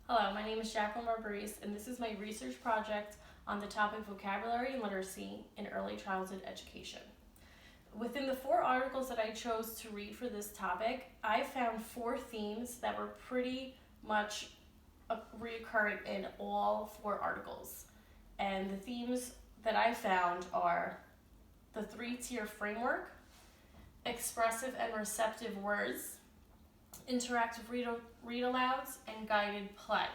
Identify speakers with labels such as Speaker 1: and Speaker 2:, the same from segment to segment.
Speaker 1: Hello, my name is Jacqueline Barbaris, and this is my research project on the topic vocabulary and literacy in early childhood education. Within the 4 articles that I chose to read for this topic, I found 4 themes that were pretty much recurrent in all 4 articles. And the themes that I found are the 3-tier framework, expressive and receptive words, interactive read-alouds, and guided play.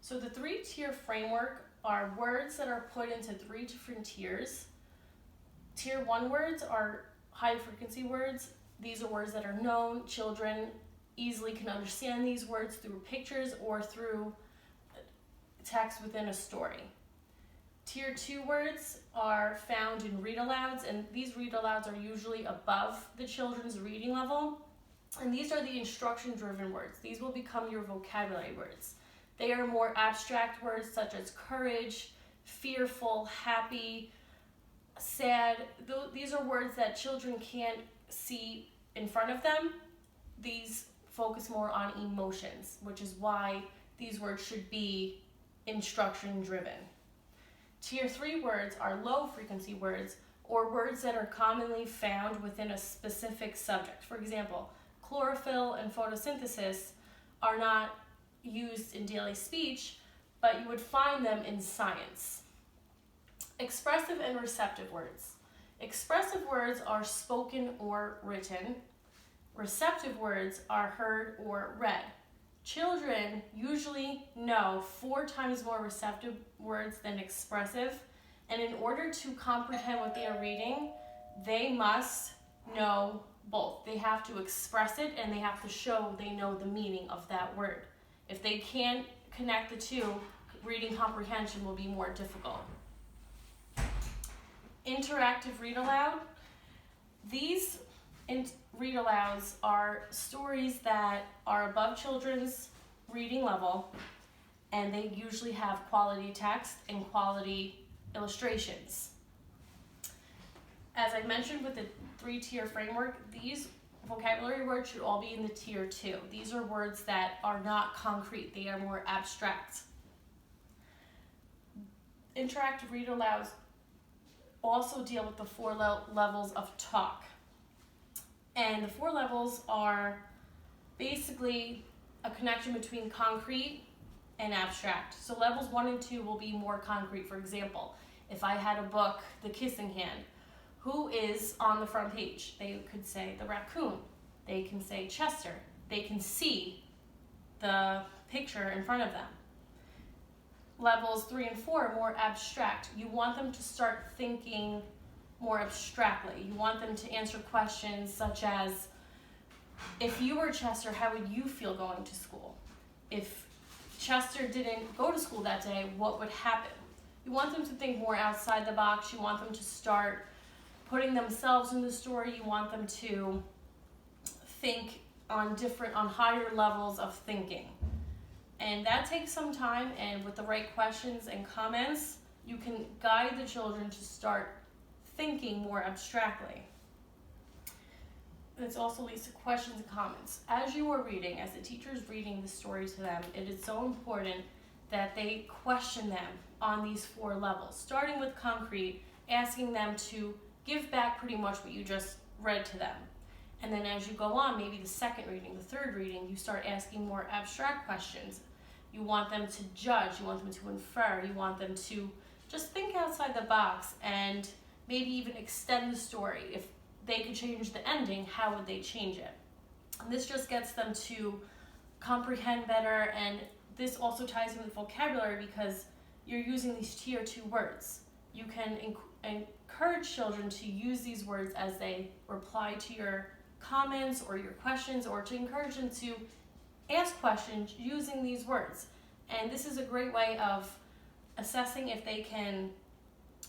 Speaker 1: So the 3-tier framework are words that are put into 3 different tiers. Tier 1 words are high-frequency words. These are words that are known. Children easily can understand these words through pictures or through text within a story. Tier 2 words are found in read-alouds, and these read-alouds are usually above the children's reading level. And these are the instruction-driven words. These will become your vocabulary words. They are more abstract words such as courage, fearful, happy, sad. These are words that children can't see in front of them. These focus more on emotions, which is why these words should be instruction-driven. Tier 3 words are low-frequency words, or words that are commonly found within a specific subject. For example, chlorophyll and photosynthesis are not used in daily speech, but you would find them in science. Expressive and receptive words. Expressive words are spoken or written. Receptive words are heard or read. Children usually know 4 times more receptive words than expressive, and in order to comprehend what they are reading, they must know both. They have to express it and they have to show they know the meaning of that word. If they can't connect the two, reading comprehension will be more difficult. Interactive read-aloud. These read-alouds are stories that are above children's reading level, and they usually have quality text and quality illustrations. As I mentioned with the 3-tier framework, these vocabulary words should all be in the tier 2. These are words that are not concrete, they are more abstract. Interactive read-alouds also deal with the 4 levels of talk. And the 4 levels are basically a connection between concrete and abstract. So levels 1 and 2 will be more concrete. For example, if I had a book, The Kissing Hand, who is on the front page? They could say the raccoon. They can say Chester. They can see the picture in front of them. Levels 3 and 4 are more abstract. You want them to start thinking more abstractly. You want them to answer questions such as, if you were Chester, how would you feel going to school? If Chester didn't go to school that day, what would happen? You want them to think more outside the box. You want them to start putting themselves in the story. You want them to think on higher levels of thinking. And that takes some time, and with the right questions and comments, you can guide the children to start thinking more abstractly. This also leads to questions and comments. As you are reading, as the teacher is reading the story to them, it is so important that they question them on these 4 levels, starting with concrete, asking them to give back pretty much what you just read to them. And then as you go on, maybe the 2nd reading, the 3rd reading, you start asking more abstract questions. You want them to judge, you want them to infer, you want them to just think outside the box and maybe even extend the story. If they could change the ending, how would they change it? And this just gets them to comprehend better, and this also ties in with vocabulary because you're using these tier 2 words. You can encourage children to use these words as they reply to your comments or your questions, or to encourage them to ask questions using these words. And this is a great way of assessing if they can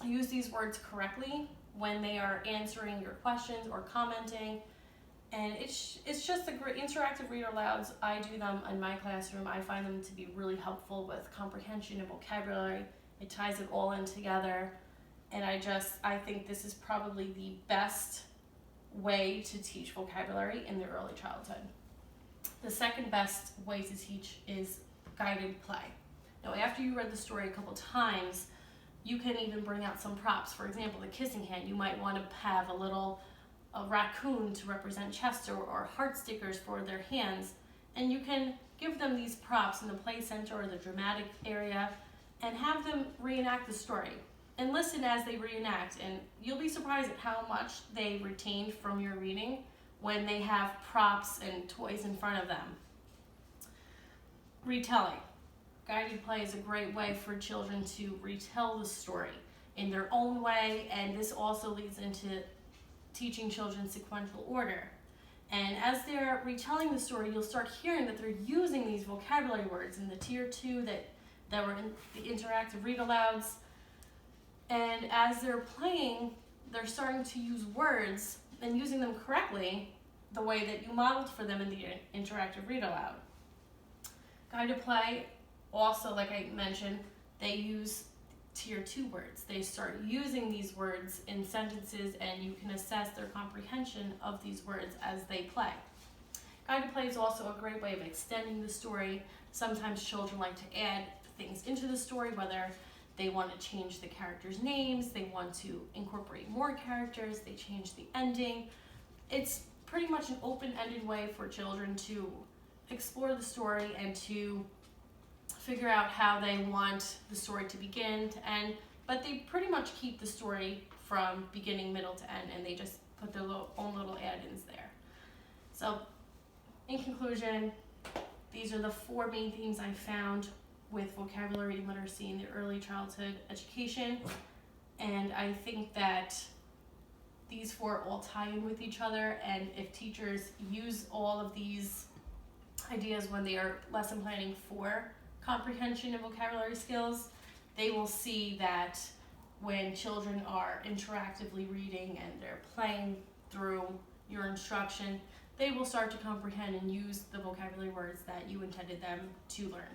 Speaker 1: use these words correctly when they are answering your questions or commenting. And it's just a great interactive read-alouds. I do them in my classroom. I find them to be really helpful with comprehension and vocabulary. It ties it all in together. And I think this is probably the best way to teach vocabulary in the early childhood. The second best way to teach is guided play. Now, after you read the story a couple times, you can even bring out some props. For example, the kissing hand, you might want to have a raccoon to represent Chester, or heart stickers for their hands, and you can give them these props in the play center or the dramatic area and have them reenact the story. And listen as they reenact, and you'll be surprised at how much they retained from your reading when they have props and toys in front of them. Retelling. Guided play is a great way for children to retell the story in their own way, and this also leads into teaching children sequential order. And as they're retelling the story, you'll start hearing that they're using these vocabulary words in the tier 2 that were in the interactive read-alouds. And as they're playing, they're starting to use words and using them correctly the way that you modeled for them in the interactive read-aloud. Guided play, also, like I mentioned, they use tier 2 words. They start using these words in sentences, and you can assess their comprehension of these words as they play. Guided play is also a great way of extending the story. Sometimes children like to add things into the story, whether they want to change the characters' names, they want to incorporate more characters, they change the ending. It's pretty much an open-ended way for children to explore the story and to figure out how they want the story to begin, to end, but they pretty much keep the story from beginning, middle to end, and they just put their own little add-ins there. So, in conclusion, these are the 4 main themes I found with vocabulary and literacy in the early childhood education, and I think that these 4 all tie in with each other, and if teachers use all of these ideas when they are lesson planning for comprehension and vocabulary skills, they will see that when children are interactively reading and they're playing through your instruction, they will start to comprehend and use the vocabulary words that you intended them to learn.